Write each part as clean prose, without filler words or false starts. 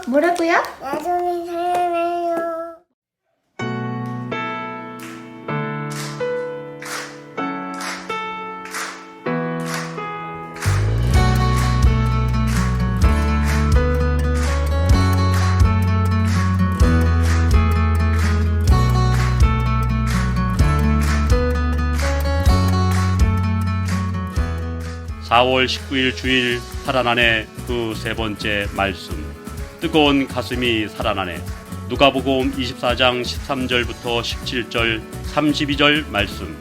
뭐라고요? 나중에 사랑해요. 4월 19일 주일 살아나네 그 세 번째 말씀. 뜨거운 가슴이 살아나네. 누가복음 24장 13절부터 17절 32절 말씀.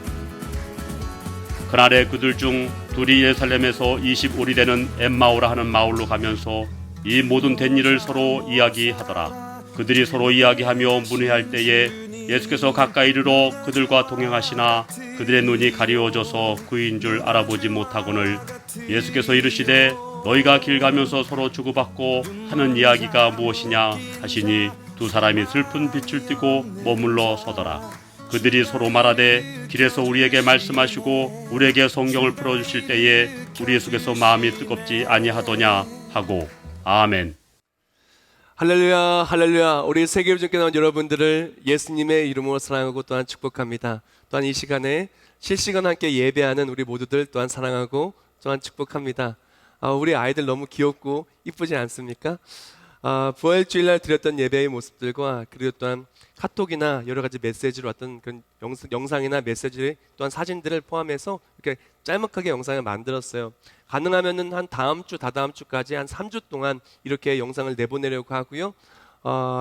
그날에 그들 중 둘이 예루살렘에서 25리 되는 엠마오라 하는 마을로 가면서 이 모든 된 일을 서로 이야기하더라. 그들이 서로 이야기하며 문회할 때에 예수께서 가까이 이르러 그들과 동행하시나 그들의 눈이 가리워져서 그인 줄 알아보지 못하거늘 예수께서 이르시되 너희가 길 가면서 서로 주고받고 하는 이야기가 무엇이냐 하시니 두 사람이 슬픈 빛을 띠고 머물러 서더라. 그들이 서로 말하되 길에서 우리에게 말씀하시고 우리에게 성경을 풀어주실 때에 우리 속에서 마음이 뜨겁지 아니하더냐 하고. 아멘. 할렐루야, 할렐루야. 우리 세계유전께 나온 여러분들을 예수님의 이름으로 사랑하고 또한 축복합니다. 또한 이 시간에 실시간 함께 예배하는 우리 모두들 또한 사랑하고 또한 축복합니다. 우리 아이들 너무 귀엽고 이쁘지 않습니까? 부활주일날 드렸던 예배의 모습들과 그리고 또한 카톡이나 여러 가지 메시지로 왔던 그런 영상이나 메시지 또한 사진들을 포함해서 이렇게 짤막하게 영상을 만들었어요. 가능하면은 한 다음 주, 다다음 주까지 한 3주 동안 이렇게 영상을 내보내려고 하고요.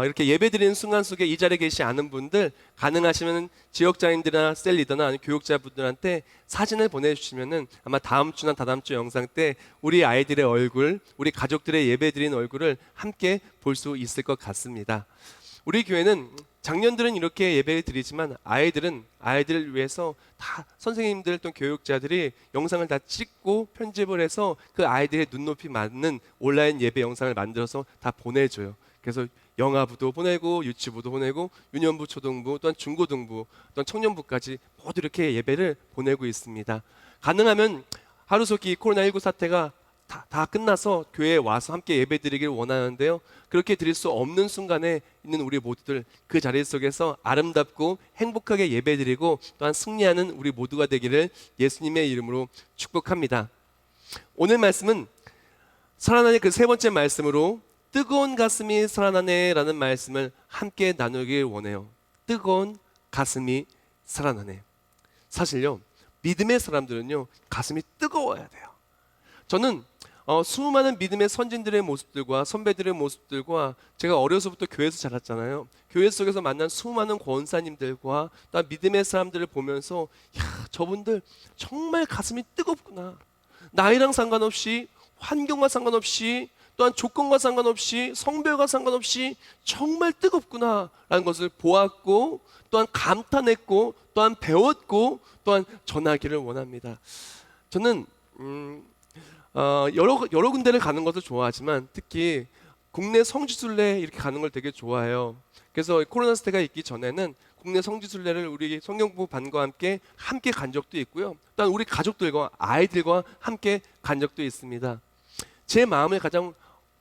이렇게 예배드리는 순간 속에 이 자리에 계시지 않은 분들 가능하시면 지역장인들이나 셀 리더나 아니면 교육자분들한테 사진을 보내주시면은 아마 다음 주나 다다음 주 영상 때 우리 아이들의 얼굴, 우리 가족들의 예배드리는 얼굴을 함께 볼 수 있을 것 같습니다. 우리 교회는 장년들은 이렇게 예배를 드리지만 아이들을 위해서 다 선생님들 또 교육자들이 영상을 다 찍고 편집을 해서 그 아이들의 눈높이 맞는 온라인 예배 영상을 만들어서 다 보내줘요. 그래서 영아부도 보내고 유치부도 보내고 유년부, 초등부, 또한 중고등부, 또한 청년부까지 모두 이렇게 예배를 보내고 있습니다. 가능하면 하루속히 코로나19 사태가 다 끝나서 교회에 와서 함께 예배드리길 원하는데요. 그렇게 드릴 수 없는 순간에 있는 우리 모두들 그 자리 속에서 아름답고 행복하게 예배드리고 또한 승리하는 우리 모두가 되기를 예수님의 이름으로 축복합니다. 오늘 말씀은 살아나는 그 세 번째 말씀으로 뜨거운 가슴이 살아나네 라는 말씀을 함께 나누길 원해요. 뜨거운 가슴이 살아나네. 사실요, 믿음의 사람들은요 가슴이 뜨거워야 돼요. 저는 수많은 믿음의 선진들의 모습들과 선배들의 모습들과 제가 어려서부터 교회에서 자랐잖아요. 교회 속에서 만난 수많은 권사님들과 또 믿음의 사람들을 보면서 저분들 정말 가슴이 뜨겁구나. 나이랑 상관없이 환경과 상관없이 또한 조건과 상관없이 성별과 상관없이 정말 뜨겁구나 라는 것을 보았고 또한 감탄했고 또한 배웠고 또한 전하기를 원합니다. 저는 여러 군데를 가는 것을 좋아하지만 특히 국내 성지순례 이렇게 가는 걸 되게 좋아해요. 그래서 코로나 사태가 있기 전에는 국내 성지순례를 우리 성경부 반과 함께 간 적도 있고요. 또한 우리 가족들과 아이들과 함께 간 적도 있습니다. 제 마음을 가장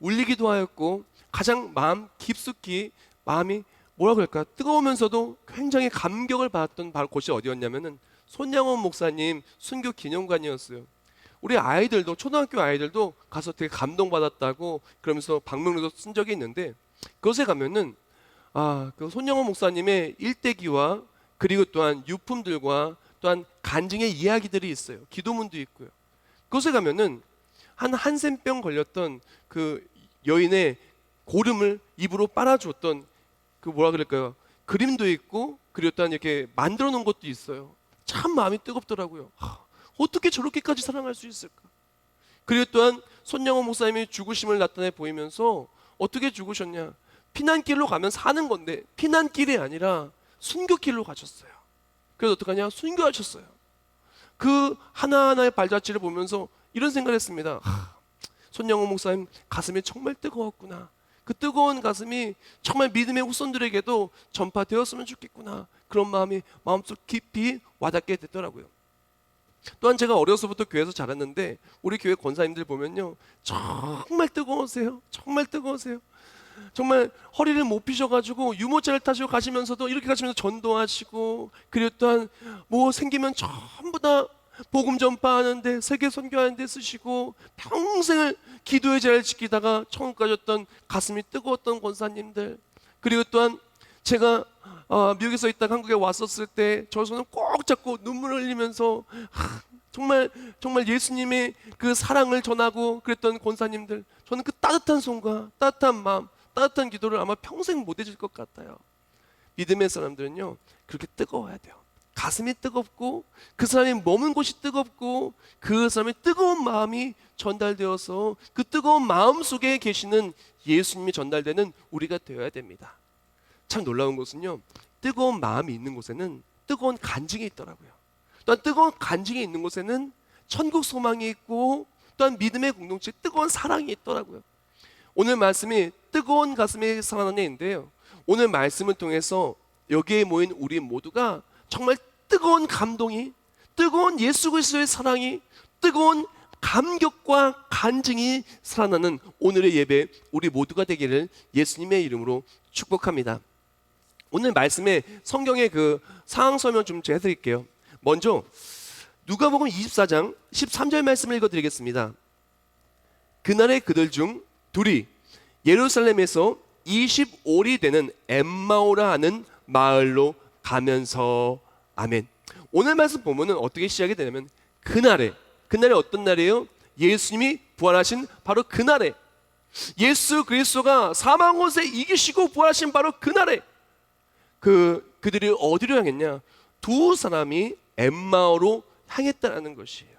울리기도 하였고 가장 마음 깊숙이 마음이 뭐라 그럴까 뜨거우면서도 굉장히 감격을 받았던 바로 곳이 어디였냐면은 손양원 목사님 순교 기념관이었어요. 우리 아이들도 초등학교 아이들도 가서 되게 감동받았다고 그러면서 방명록도 쓴 적이 있는데 그것에 가면은 그 손영원 목사님의 일대기와 그리고 또한 유품들과 또한 간증의 이야기들이 있어요. 기도문도 있고요. 그것에 가면은 한 샘병 걸렸던 그 여인의 고름을 입으로 빨아주었던 그 뭐라 그럴까요? 그림도 있고 그리고 또한 이렇게 만들어 놓은 것도 있어요. 참 마음이 뜨겁더라고요. 어떻게 저렇게까지 사랑할 수 있을까? 그리고 또한 손양원 목사님이 죽으심을 나타내 보이면서 어떻게 죽으셨냐? 피난길로 가면 사는 건데 피난길이 아니라 순교길로 가셨어요. 그래서 어떡하냐? 순교하셨어요. 그 하나하나의 발자취를 보면서 이런 생각을 했습니다. 손양원 목사님 가슴이 정말 뜨거웠구나. 그 뜨거운 가슴이 정말 믿음의 후손들에게도 전파되었으면 좋겠구나. 그런 마음이 마음속 깊이 와닿게 됐더라고요. 또한 제가 어려서부터 교회에서 자랐는데 우리 교회 권사님들 보면요 정말 뜨거우세요. 정말 뜨거우세요. 정말 허리를 못 피셔가지고 유모차를 타시고 가시면서도 이렇게 가시면서 전도하시고, 그리고 또한 뭐 생기면 전부 다 복음 전파하는데, 세계 선교하는데 쓰시고, 평생을 기도의 자리를 지키다가 천국 가셨던 가슴이 뜨거웠던 권사님들, 그리고 또한 제가 미국에서 있다가 한국에 왔었을 때 저 손을 꼭 잡고 눈물을 흘리면서 정말 예수님의 그 사랑을 전하고 그랬던 권사님들, 저는 그 따뜻한 손과 따뜻한 마음, 따뜻한 기도를 아마 평생 못 잊을 것 같아요. 믿음의 사람들은요, 그렇게 뜨거워야 돼요. 가슴이 뜨겁고 그 사람이 머문 곳이 뜨겁고 그 사람의 뜨거운 마음이 전달되어서 그 뜨거운 마음 속에 계시는 예수님이 전달되는 우리가 되어야 됩니다. 참 놀라운 것은요, 뜨거운 마음이 있는 곳에는 뜨거운 간증이 있더라고요. 또한 뜨거운 간증이 있는 곳에는 천국 소망이 있고, 또한 믿음의 공동체, 뜨거운 사랑이 있더라고요. 오늘 말씀이 뜨거운 가슴이 살아나는데요, 오늘 말씀을 통해서 여기에 모인 우리 모두가 정말 뜨거운 감동이, 뜨거운 예수 그리스도의 사랑이, 뜨거운 감격과 간증이 살아나는 오늘의 예배 우리 모두가 되기를 예수님의 이름으로 축복합니다. 오늘 말씀에 성경의 그 상황 설명 좀 제가 해드릴게요. 먼저 누가복음 24장 13절 말씀을 읽어드리겠습니다. 그날에 그들 중 둘이 예루살렘에서 25리 되는 엠마오라 하는 마을로 가면서, 아멘. 오늘 말씀 보면은 어떻게 시작이 되냐면, 그날에 어떤 날이에요? 예수님이 부활하신 바로 그날에, 예수 그리스도가 사망 권세 이기시고 부활하신 바로 그날에 그들이 어디로 향했냐? 두 사람이 엠마오로 향했다는 것이에요.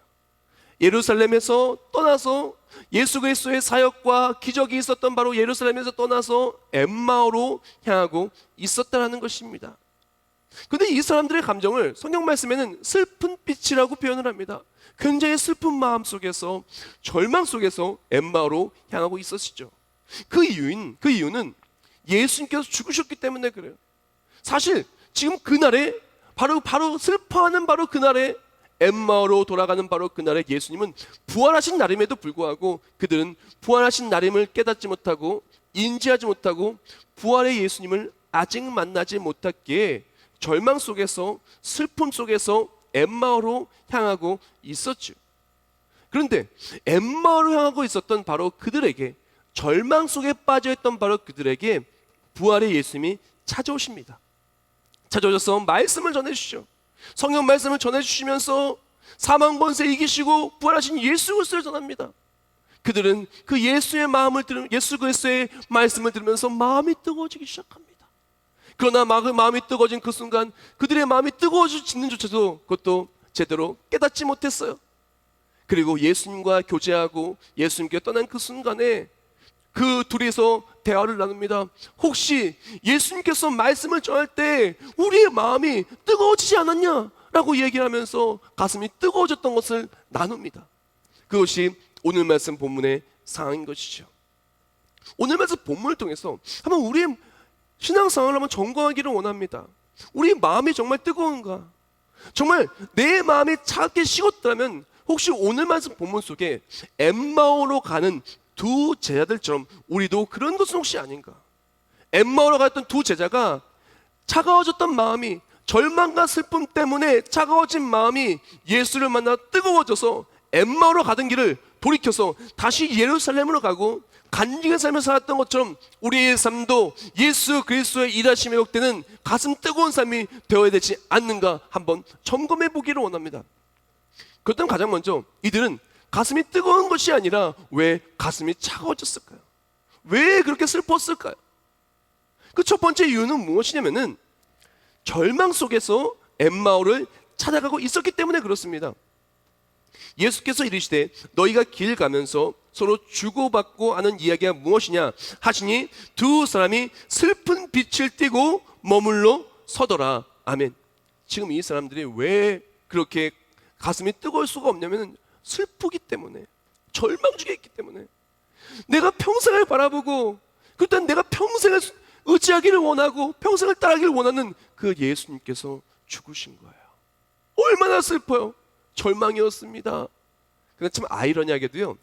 예루살렘에서 떠나서 예수 그리스도의 사역과 기적이 있었던 바로 예루살렘에서 떠나서 엠마오로 향하고 있었다는 것입니다. 그런데 이 사람들의 감정을 성경 말씀에는 슬픈 빛이라고 표현을 합니다. 굉장히 슬픈 마음 속에서, 절망 속에서 엠마오로 향하고 있었죠. 그 이유는 예수님께서 죽으셨기 때문에 그래요. 사실 지금 그날에 바로 슬퍼하는 바로 그날에, 엠마오로 돌아가는 바로 그날에 예수님은 부활하신 날임에도 불구하고 그들은 부활하신 날임을 깨닫지 못하고 인지하지 못하고 부활의 예수님을 아직 만나지 못했기에 절망 속에서, 슬픔 속에서 엠마오로 향하고 있었죠. 그런데 엠마오로 향하고 있었던 바로 그들에게, 절망 속에 빠져있던 바로 그들에게 부활의 예수님이 찾아오십니다. 찾아오셔서 말씀을 전해주시죠. 성경 말씀을 전해주시면서 사망 권세 이기시고 부활하신 예수 그리스도를 전합니다. 그들은 그 예수의 마음을 예수 그리스도의 말씀을 들으면서 마음이 뜨거워지기 시작합니다. 그러나 마음이 뜨거워진 그 순간 그들의 마음이 뜨거워지는 조차도 그것도 제대로 깨닫지 못했어요. 그리고 예수님과 교제하고 예수님께 떠난 그 순간에 그 둘이서 대화를 나눕니다. 혹시 예수님께서 말씀을 전할 때 우리의 마음이 뜨거워지지 않았냐? 라고 얘기를 하면서 가슴이 뜨거워졌던 것을 나눕니다. 그것이 오늘 말씀 본문의 상황인 것이죠. 오늘 말씀 본문을 통해서 한번 우리의 신앙 상황을 한번 점검하기를 원합니다. 우리 마음이 정말 뜨거운가? 정말 내 마음이 차갑게 식었다면 혹시 오늘 말씀 본문 속에 엠마오로 가는 두 제자들처럼 우리도 그런 것은 혹시 아닌가? 엠마오로 갔던 두 제자가 차가워졌던 마음이, 절망과 슬픔 때문에 차가워진 마음이 예수를 만나 뜨거워져서 엠마오로 가던 길을 돌이켜서 다시 예루살렘으로 가고 간증의 삶을 살았던 것처럼 우리의 삶도 예수 그리스도의 일하심에 회복되는 가슴 뜨거운 삶이 되어야 되지 않는가 한번 점검해 보기를 원합니다. 그렇다면 가장 먼저 이들은 가슴이 뜨거운 것이 아니라 왜 가슴이 차가워졌을까요? 왜 그렇게 슬펐을까요? 그 첫 번째 이유는 무엇이냐면은 절망 속에서 엠마오를 찾아가고 있었기 때문에 그렇습니다. 예수께서 이르시되 너희가 길 가면서 서로 주고받고 하는 이야기가 무엇이냐 하시니 두 사람이 슬픈 빛을 띠고 머물러 서더라. 아멘. 지금 이 사람들이 왜 그렇게 가슴이 뜨거울 수가 없냐면 슬프기 때문에, 절망 중에 있기 때문에, 내가 평생을 바라보고 그렇다면 내가 평생을 의지하기를 원하고 평생을 따르기를 원하는 그 예수님께서 죽으신 거예요. 얼마나 슬퍼요. 절망이었습니다. 그러니까 참 아이러니하게도요,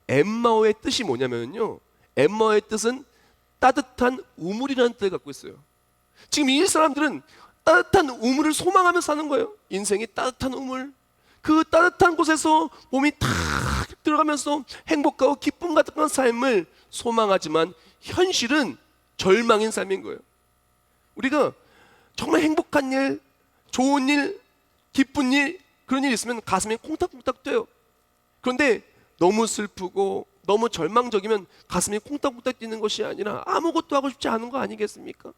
엠마오의 뜻이 뭐냐면요, 엠마오의 뜻은 따뜻한 우물이라는 뜻을 갖고 있어요. 지금 이 사람들은 따뜻한 우물을 소망하며 사는 거예요. 인생이 따뜻한 우물, 그 따뜻한 곳에서 몸이 탁 들어가면서 행복하고 기쁨 같은 삶을 소망하지만 현실은 절망인 삶인 거예요. 우리가 정말 행복한 일, 좋은 일, 기쁜 일, 그런 일 있으면 가슴이 콩닥콩닥 뛰어요. 그런데 너무 슬프고 너무 절망적이면 가슴이 콩닥콩닥 뛰는 것이 아니라 아무것도 하고 싶지 않은 거 아니겠습니까?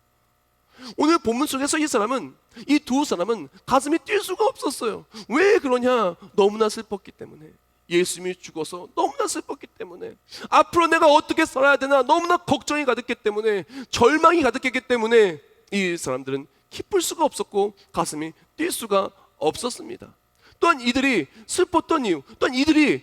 오늘 본문 속에서 이 두 사람은 가슴이 뛸 수가 없었어요. 왜 그러냐? 너무나 슬펐기 때문에. 예수님이 죽어서 너무나 슬펐기 때문에, 앞으로 내가 어떻게 살아야 되나 너무나 걱정이 가득했기 때문에, 절망이 가득했기 때문에 이 사람들은 기쁠 수가 없었고 가슴이 뛸 수가 없었습니다. 또한 이들이 슬펐던 이유, 또한 이들이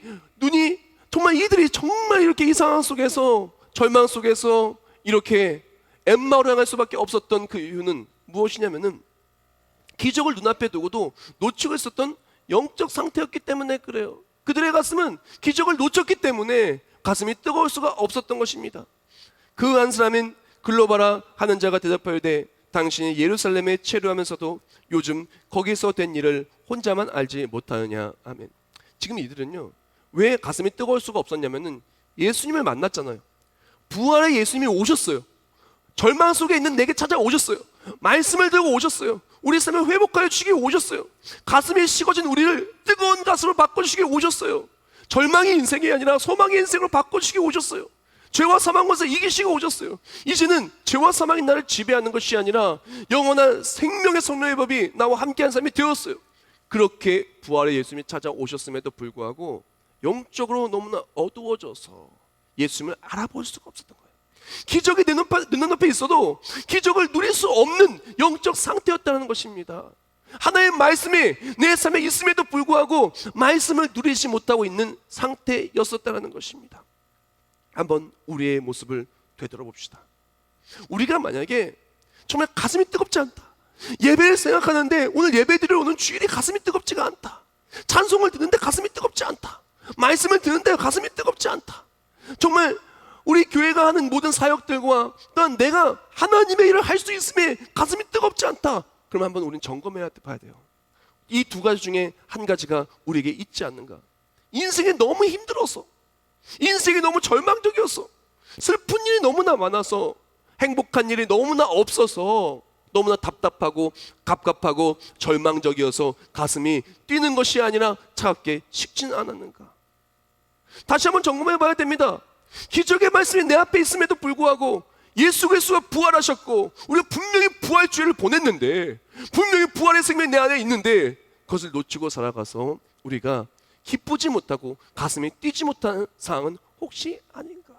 정말 이렇게 이 상황 속에서, 절망 속에서 이렇게 엠마오를 향할 수밖에 없었던 그 이유는 무엇이냐면은 기적을 눈앞에 두고도 놓치고 있었던 영적 상태였기 때문에 그래요. 그들의 가슴은 기적을 놓쳤기 때문에 가슴이 뜨거울 수가 없었던 것입니다. 그 한 사람인 글로바라 하는 자가 대답하되 당신이 예루살렘에 체류하면서도 요즘 거기서 된 일을 혼자만 알지 못하느냐. 아멘. 지금 이들은요, 왜 가슴이 뜨거울 수가 없었냐면은 예수님을 만났잖아요. 부활의 예수님이 오셨어요. 절망 속에 있는 내게 찾아오셨어요. 말씀을 들고 오셨어요. 우리 삶을 회복하여 주시기 오셨어요. 가슴이 식어진 우리를 뜨거운 가슴으로 바꿔주시기 오셨어요. 절망이 인생이 아니라 소망의 인생으로 바꿔주시기 오셨어요. 죄와 사망에서 이기시고 오셨어요. 이제는 죄와 사망이 나를 지배하는 것이 아니라 영원한 생명의 성령의 법이 나와 함께한 삶이 되었어요. 그렇게 부활의 예수님이 찾아오셨음에도 불구하고 영적으로 너무나 어두워져서 예수님을 알아볼 수가 없었던 거예요. 기적이 내 눈앞에 있어도 기적을 누릴 수 없는 영적 상태였다는 것입니다. 하나의 말씀이 내 삶에 있음에도 불구하고 말씀을 누리지 못하고 있는 상태였었다는 것입니다. 한번 우리의 모습을 되돌아봅시다. 우리가 만약에 정말 가슴이 뜨겁지 않다, 예배를 생각하는데 오늘 예배드리러 오는 주일이 가슴이 뜨겁지가 않다, 찬송을 듣는데 가슴이 뜨겁지 않다, 말씀을 듣는데 가슴이 뜨겁지 않다, 정말 우리 교회가 하는 모든 사역들과 또한 내가 하나님의 일을 할 수 있음에 가슴이 뜨겁지 않다, 그럼 한번 우리는 점검해야 봐야 돼요. 이 두 가지 중에 한 가지가 우리에게 있지 않는가. 인생이 너무 힘들어서, 인생이 너무 절망적이어서, 슬픈 일이 너무나 많아서, 행복한 일이 너무나 없어서 너무나 답답하고 갑갑하고 절망적이어서 가슴이 뛰는 것이 아니라 차갑게 식지는 않았는가. 다시 한번 점검해 봐야 됩니다. 기적의 말씀이 내 앞에 있음에도 불구하고 예수 그리스도가 부활하셨고 우리가 분명히 부활주의를 보냈는데, 분명히 부활의 생명이 내 안에 있는데 그것을 놓치고 살아가서 우리가 기쁘지 못하고 가슴이 뛰지 못하는 상황은 혹시 아닌가.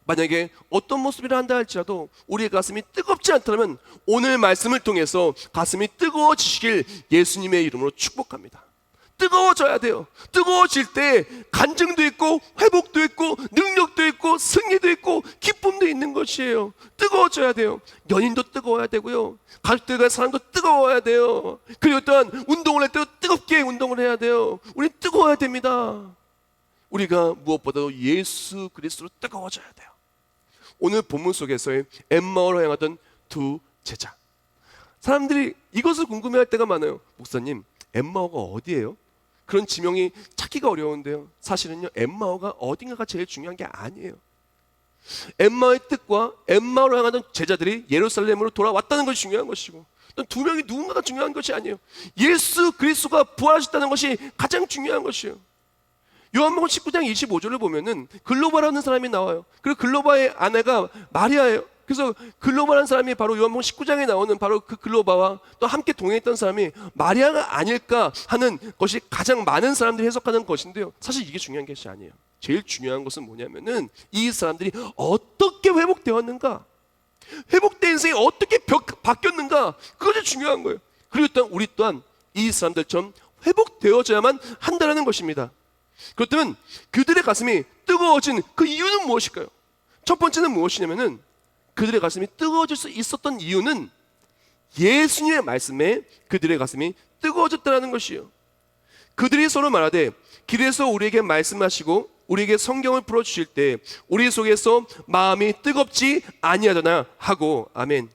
만약에 어떤 모습이라 한다 할지라도 우리의 가슴이 뜨겁지 않다면 오늘 말씀을 통해서 가슴이 뜨거워지시길 예수님의 이름으로 축복합니다. 뜨거워져야 돼요. 뜨거워질 때 간증도 있고 회복도 있고 능력도 있고 승리도 있고 기쁨도 있는 것이에요. 뜨거워져야 돼요. 연인도 뜨거워야 되고요, 가족들과 사랑도 뜨거워야 돼요. 그리고 또한 운동을 할 때도 뜨겁게 운동을 해야 돼요. 우리 뜨거워야 됩니다. 우리가 무엇보다도 예수 그리스도로 뜨거워져야 돼요. 오늘 본문 속에서의 엠마오로 향하던 두 제자, 사람들이 이것을 궁금해할 때가 많아요. 목사님, 엠마오가 어디예요? 그런 지명이 찾기가 어려운데요, 사실은요 엠마오가 어딘가가 제일 중요한 게 아니에요. 엠마오의 뜻과 엠마오로 향하던 제자들이 예루살렘으로 돌아왔다는 것이 중요한 것이고, 또 두 명이 누군가가 중요한 것이 아니에요. 예수 그리스도가 부활하셨다는 것이 가장 중요한 것이에요. 요한복음 19장 25절을 보면은 글로바라는 사람이 나와요. 그리고 글로바의 아내가 마리아예요. 그래서 글로바라는 사람이 바로 요한복음 19장에 나오는 바로 그 글로바와 또 함께 동행했던 사람이 마리아가 아닐까 하는 것이 가장 많은 사람들이 해석하는 것인데요, 사실 이게 중요한 것이 아니에요. 제일 중요한 것은 뭐냐면은 이 사람들이 어떻게 회복되었는가, 회복된 인생이 어떻게 바뀌었는가, 그것이 중요한 거예요. 그리고 또한 우리 또한 이 사람들처럼 회복되어져야만 한다는 것입니다. 그렇다면 그들의 가슴이 뜨거워진 그 이유는 무엇일까요? 첫 번째는 무엇이냐면은 그들의 가슴이 뜨거워질 수 있었던 이유는 예수님의 말씀에 그들의 가슴이 뜨거워졌다는 것이요, 그들이 서로 말하되 길에서 우리에게 말씀하시고 우리에게 성경을 풀어주실 때 우리 속에서 마음이 뜨겁지 아니하더나 하고. 아멘.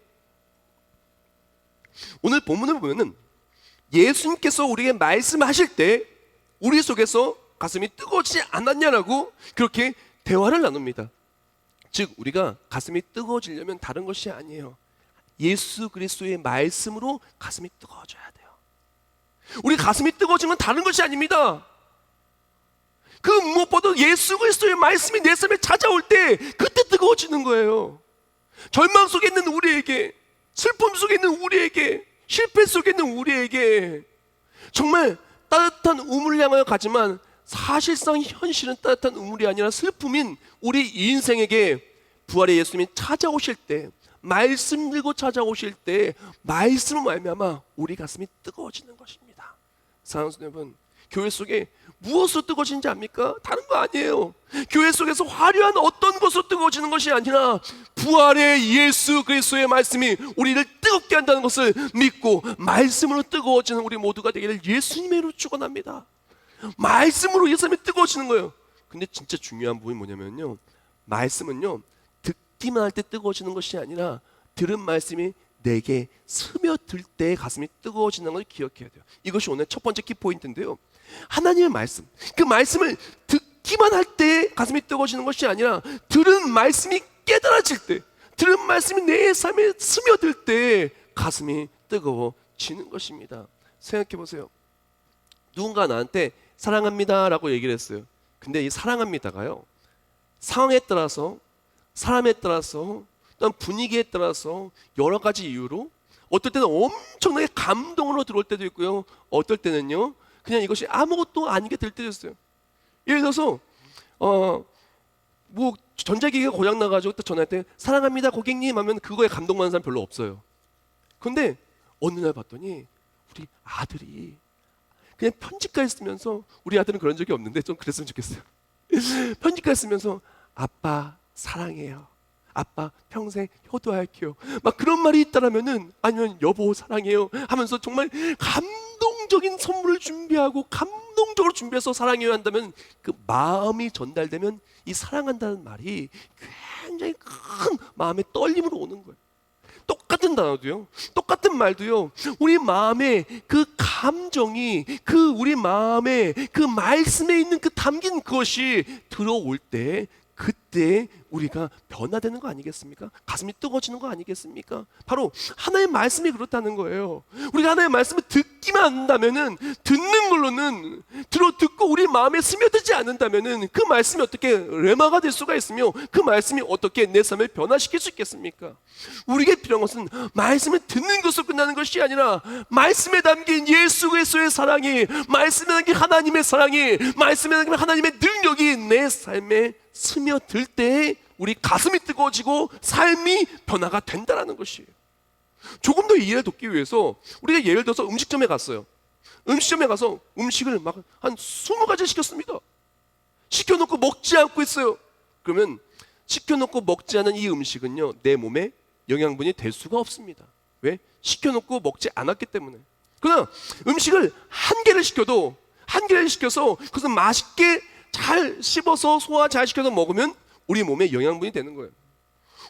오늘 본문을 보면은 예수님께서 우리에게 말씀하실 때 우리 속에서 가슴이 뜨거워지지 않았냐라고 그렇게 대화를 나눕니다. 즉 우리가 가슴이 뜨거워지려면 다른 것이 아니에요. 예수 그리스도의 말씀으로 가슴이 뜨거워져야 돼요. 우리 가슴이 뜨거워지는 건 다른 것이 아닙니다. 그 무엇보다 예수 그리스도의 말씀이 내 삶에 찾아올 때 그때 뜨거워지는 거예요. 절망 속에 있는 우리에게, 슬픔 속에 있는 우리에게, 실패 속에 있는 우리에게 정말 따뜻한 우물을 향하여 가지만 사실상 현실은 따뜻한 우물이 아니라 슬픔인 우리 인생에게 부활의 예수님이 찾아오실 때, 말씀 들고 찾아오실 때 말씀을 말미암아 우리 가슴이 뜨거워지는 것입니다. 사랑하는 여러분, 교회 속에 무엇으로 뜨거워지는지 압니까? 다른 거 아니에요. 교회 속에서 화려한 어떤 것으로 뜨거워지는 것이 아니라 부활의 예수 그리스도의 말씀이 우리를 뜨겁게 한다는 것을 믿고 말씀으로 뜨거워지는 우리 모두가 되기를 예수님의 이름으로 축원합니다. 말씀으로 예수님이 뜨거워지는 거예요. 근데 진짜 중요한 부분이 뭐냐면요, 말씀은요 듣기만 할 때 뜨거워지는 것이 아니라 들은 말씀이 내게 스며들 때 가슴이 뜨거워지는 걸 기억해야 돼요. 이것이 오늘 첫 번째 키포인트인데요, 하나님의 말씀, 그 말씀을 듣기만 할 때 가슴이 뜨거워지는 것이 아니라 들은 말씀이 깨달아질 때, 들은 말씀이 내 삶에 스며들 때 가슴이 뜨거워지는 것입니다. 생각해 보세요. 누군가 나한테 사랑합니다 라고 얘기를 했어요. 근데 이 사랑합니다가요, 상황에 따라서, 사람에 따라서, 또한 분위기에 따라서 여러 가지 이유로 어떨 때는 엄청나게 감동으로 들어올 때도 있고요, 어떨 때는요 그냥 이것이 아무것도 아니게 될 때도 있어요. 예를 들어서 뭐 전자기기가 고장 나가지고 딱 전화할 때 사랑합니다 고객님 하면 그거에 감동받는 사람 별로 없어요. 근데 어느 날 봤더니 우리 아들이 그냥 편지까지 쓰면서, 우리 아들은 그런 적이 없는데 좀 그랬으면 좋겠어요. 편지까지 쓰면서 아빠 사랑해요, 아빠 평생 효도할게요, 막 그런 말이 있다라면은, 아니면 여보 사랑해요 하면서 정말 감동적인 선물을 준비하고 감동적으로 준비해서 사랑해요 한다면, 그 마음이 전달되면 이 사랑한다는 말이 굉장히 큰 마음의 떨림으로 오는 거예요. 똑같은 단어도요, 똑같은 말도요, 우리 마음에 그 감정이, 그 우리 마음에 그 말씀에 있는 그 담긴 그것이 들어올 때, 그때 우리가 변화되는 거 아니겠습니까? 가슴이 뜨거워지는 거 아니겠습니까? 바로 하나님의 말씀이 그렇다는 거예요. 우리가 하나님의 말씀을 듣기만 한다면은, 듣는 걸로는 듣고 우리 마음에 스며들지 않는다면은 그 말씀이 어떻게 레마가 될 수가 있으며 그 말씀이 어떻게 내 삶을 변화시킬 수 있겠습니까? 우리에게 필요한 것은 말씀을 듣는 것으로 끝나는 것이 아니라 말씀에 담긴 예수 그리스도의 사랑이, 말씀에 담긴 하나님의 사랑이, 말씀에 담긴 하나님의 능력이 내 삶에 스며들 때 우리 가슴이 뜨거워지고 삶이 변화가 된다는 것이에요. 조금 더 이해를 돕기 위해서 우리가 예를 들어서 음식점에 갔어요. 음식점에 가서 음식을 막 한 20가지 시켰습니다. 시켜놓고 먹지 않고 있어요. 그러면 시켜놓고 먹지 않은 이 음식은요 내 몸에 영양분이 될 수가 없습니다. 왜? 시켜놓고 먹지 않았기 때문에. 그러나 음식을 한 개를 시켜도, 한 개를 시켜서 그것을 맛있게 잘 씹어서 소화 잘 시켜서 먹으면 우리 몸에 영양분이 되는 거예요.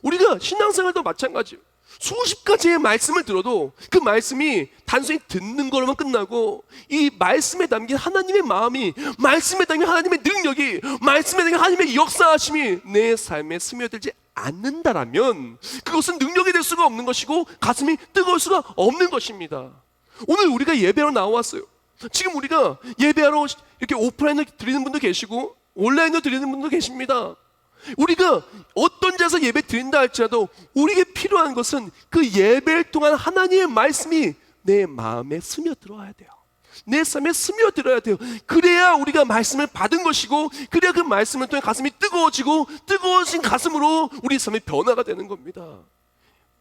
우리가 신앙생활도 마찬가지예요. 수십 가지의 말씀을 들어도 그 말씀이 단순히 듣는 거로만 끝나고, 이 말씀에 담긴 하나님의 마음이, 말씀에 담긴 하나님의 능력이, 말씀에 담긴 하나님의 역사하심이 내 삶에 스며들지 않는다라면 그것은 능력이 될 수가 없는 것이고 가슴이 뜨거울 수가 없는 것입니다. 오늘 우리가 예배로 나왔어요. 지금 우리가 예배하러 이렇게 오프라인으로 드리는 분도 계시고 온라인으로 드리는 분도 계십니다. 우리가 어떤 자에서 예배 드린다 할지라도 우리에게 필요한 것은 그 예배를 통한 하나님의 말씀이 내 마음에 스며들어야 돼요. 내 삶에 스며들어야 돼요. 그래야 우리가 말씀을 받은 것이고, 그래야 그 말씀을 통해 가슴이 뜨거워지고, 뜨거워진 가슴으로 우리 삶의 변화가 되는 겁니다.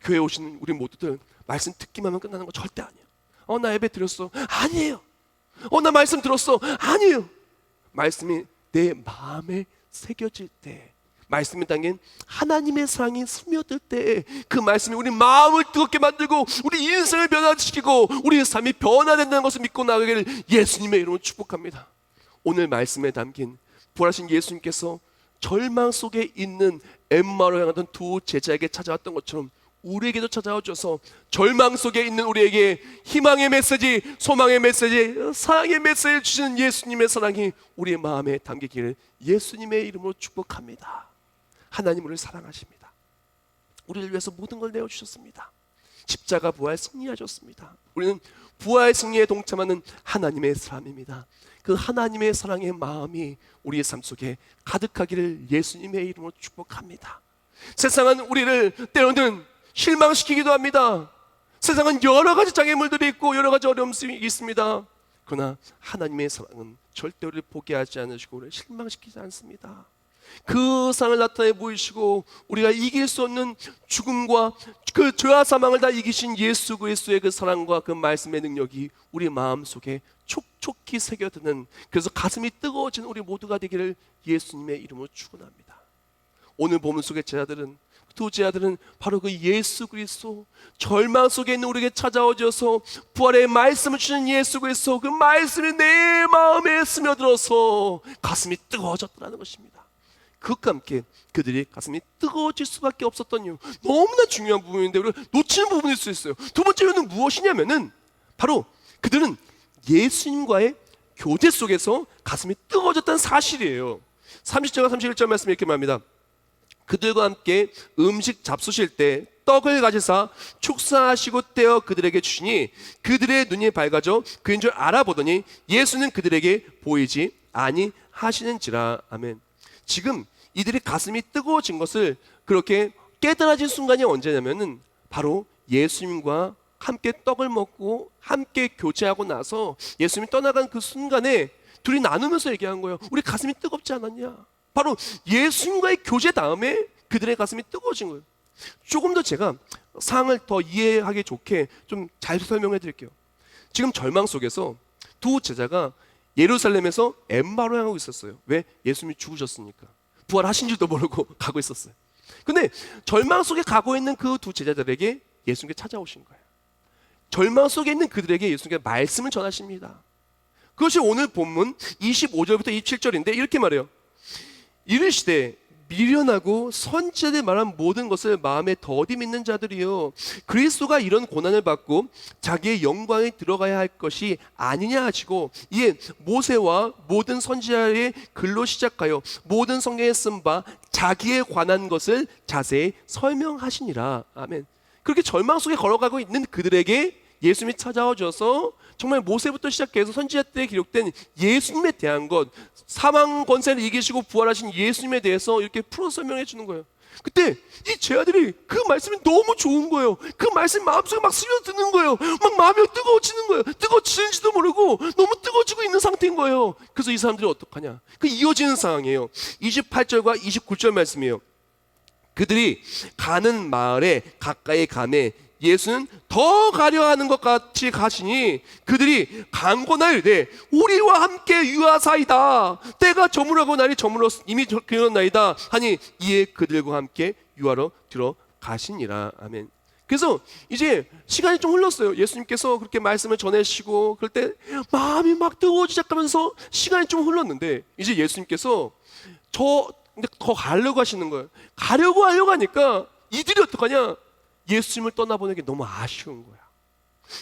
교회에 오시는 우리 모두들 말씀 듣기만 하면 끝나는 거 절대 아니에요. 나 예배 드렸어. 아니에요. 나 말씀 들었어. 아니에요. 말씀이 내 마음에 새겨질 때, 말씀에 담긴 하나님의 사랑이 스며들 때 그 말씀이 우리 마음을 뜨겁게 만들고 우리 인생을 변화시키고 우리의 삶이 변화된다는 것을 믿고 나가기를 예수님의 이름으로 축복합니다. 오늘 말씀에 담긴 부활하신 예수님께서 절망 속에 있는 엠마오로 향하던 두 제자에게 찾아왔던 것처럼 우리에게도 찾아오셔서 절망 속에 있는 우리에게 희망의 메시지, 소망의 메시지, 사랑의 메시지를 주시는 예수님의 사랑이 우리의 마음에 담기기를 예수님의 이름으로 축복합니다. 하나님 우리를 사랑하십니다. 우리를 위해서 모든 걸 내어주셨습니다. 십자가 부활 승리하셨습니다. 우리는 부활 승리에 동참하는 하나님의 사람입니다. 그 하나님의 사랑의 마음이 우리의 삶 속에 가득하기를 예수님의 이름으로 축복합니다. 세상은 우리를 때로는 실망시키기도 합니다. 세상은 여러 가지 장애물들이 있고 여러 가지 어려움이 있습니다. 그러나 하나님의 사랑은 절대 우리를 포기하지 않으시고 우리를 실망시키지 않습니다. 그 사랑을 나타내 보이시고 우리가 이길 수 없는 죽음과 그 죄와 사망을 다 이기신 예수 그리스도의 그 사랑과 그 말씀의 능력이 우리 마음속에 촉촉히 새겨드는, 그래서 가슴이 뜨거워지는 우리 모두가 되기를 예수님의 이름으로 축원합니다. 오늘 본문 속의 제자들은, 두 제자들은 바로 그 예수 그리스도, 절망 속에 있는 우리에게 찾아오셔서 부활의 말씀을 주신 예수 그리스도, 그 말씀이 내 마음에 스며들어서 가슴이 뜨거워졌다는 것입니다. 그것과 함께 그들이 가슴이 뜨거워질 수밖에 없었던 이유, 너무나 중요한 부분인데 우리가 놓치는 부분일 수 있어요. 두 번째 이유는 무엇이냐면은 바로 그들은 예수님과의 교제 속에서 가슴이 뜨거워졌다는 사실이에요. 30절과 31절 말씀에 이렇게 말합니다. 그들과 함께 음식 잡수실 때 떡을 가지사 축사하시고 떼어 그들에게 주시니 그들의 눈이 밝아져 그인 줄 알아보더니 예수는 그들에게 보이지 아니하시는지라. 아멘. 지금 이들이 가슴이 뜨거워진 것을 그렇게 깨달아진 순간이 언제냐면은 바로 예수님과 함께 떡을 먹고 함께 교제하고 나서 예수님이 떠나간 그 순간에 둘이 나누면서 얘기한 거예요. 우리 가슴이 뜨겁지 않았냐? 바로 예수님과의 교제 다음에 그들의 가슴이 뜨거워진 거예요. 조금 더 제가 상황을 더 이해하기 좋게 좀 잘 설명해 드릴게요. 지금 절망 속에서 두 제자가 예루살렘에서 엠마오로 향하고 있었어요. 왜? 예수님이 죽으셨으니까. 부활하신 줄도 모르고 가고 있었어요. 근데 절망 속에 가고 있는 그 두 제자들에게 예수님께 찾아오신 거예요. 절망 속에 있는 그들에게 예수님께 말씀을 전하십니다. 그것이 오늘 본문 25절부터 27절인데 이렇게 말해요. 이르시되 미련하고 선지자들이 말한 모든 것을 마음에 더디 믿는 자들이요, 그리스도가 이런 고난을 받고 자기의 영광에 들어가야 할 것이 아니냐 하시고 이에 모세와 모든 선지자의 글로 시작하여 모든 성경에 쓴 바 자기에 관한 것을 자세히 설명하시니라. 아멘. 그렇게 절망 속에 걸어가고 있는 그들에게 예수님이 찾아오셔서 정말 모세부터 시작해서 선지자 때 기록된 예수님에 대한 것, 사망 권세를 이기시고 부활하신 예수님에 대해서 이렇게 풀어 설명해 주는 거예요. 그때 이 제자들이 그 말씀이 너무 좋은 거예요. 그 말씀이 마음속에 막 스며드는 거예요. 막 마음이 뜨거워지는 거예요. 뜨거워지는지도 모르고 너무 뜨거워지고 있는 상태인 거예요. 그래서 이 사람들이 어떡하냐? 그 이어지는 상황이에요. 28절과 29절 말씀이에요. 그들이 가는 마을에 가까이 가매 예수는 더 가려 하는 것 같이 가시니 그들이 강권하여되 우리와 함께 유하사이다. 때가 저물하고 날이 저물어 이미 그렸나이다 하니 이에 그들과 함께 유하러 들어가시니라. 아멘. 그래서 이제 시간이 좀 흘렀어요. 예수님께서 그렇게 말씀을 전하시고 그럴 때 마음이 막 뜨거워지기 시작하면서 시간이 좀 흘렀는데 이제 예수님께서 근데 더 가려고 하시는 거예요. 가려고 하니까 이들이 어떡하냐? 예수님을 떠나보는 게 너무 아쉬운 거야.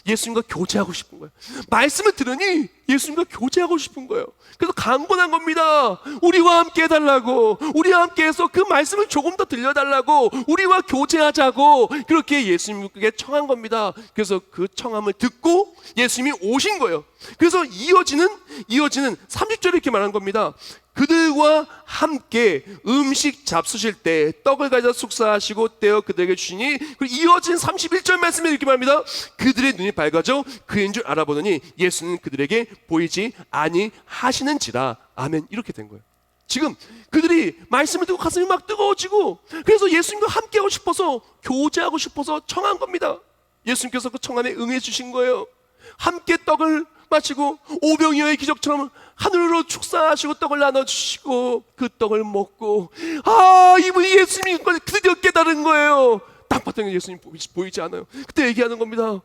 예수님과 교제하고 싶은 거야. 말씀을 들으니 예수님과 교제하고 싶은 거예요. 그래서 강권한 겁니다. 우리와 함께 해달라고, 우리와 함께 해서 그 말씀을 조금 더 들려달라고, 우리와 교제하자고 그렇게 예수님께 청한 겁니다. 그래서 그 청함을 듣고 예수님이 오신 거예요. 그래서 이어지는 30절에 이렇게 말한 겁니다. 그들과 함께 음식 잡수실 때 떡을 가져 숙사하시고 떼어 그들에게 주시니, 그리고 이어진 31절 말씀에 이렇게 말합니다. 그들의 눈이 밝아져 그인 줄 알아보더니 예수는 그들에게 보이지 아니하시는지라. 아멘. 이렇게 된 거예요. 지금 그들이 말씀을 듣고 가슴이 막 뜨거워지고 그래서 예수님과 함께하고 싶어서 교제하고 싶어서 청한 겁니다. 예수님께서 그 청함에 응해 주신 거예요. 함께 떡을 마시고 오병이어의 기적처럼 하늘로 축사하시고 떡을 나눠주시고 그 떡을 먹고 이분이 예수님인 걸 드디어 깨달은 거예요. 한바탕에 예수님 보이지 않아요. 그때 얘기하는 겁니다.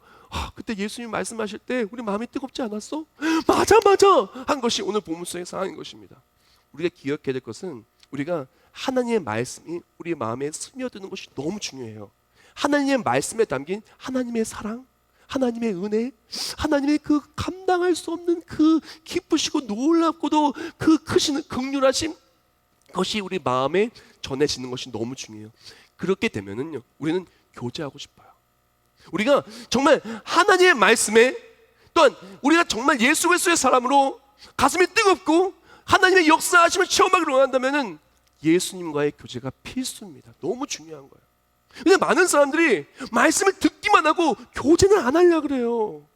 그때 예수님 말씀하실 때 우리 마음이 뜨겁지 않았어? 맞아 한 것이 오늘 본문 속의 상황인 것입니다. 우리가 기억해야 될 것은 우리가 하나님의 말씀이 우리 마음에 스며드는 것이 너무 중요해요. 하나님의 말씀에 담긴 하나님의 사랑, 하나님의 은혜, 하나님의 그 감당할 수 없는 그 기쁘시고 놀랍고도 그 크신 긍휼하심, 그것이 우리 마음에 전해지는 것이 너무 중요해요. 그렇게 되면은요, 우리는 교제하고 싶어요. 우리가 정말 하나님의 말씀에, 또한 우리가 정말 예수 그리스도의 사람으로 가슴이 뜨겁고 하나님의 역사하심을 체험하기를 원한다면은 예수님과의 교제가 필수입니다. 너무 중요한 거예요. 근데 많은 사람들이 말씀을 듣기만 하고 교제는 안 하려고 그래요.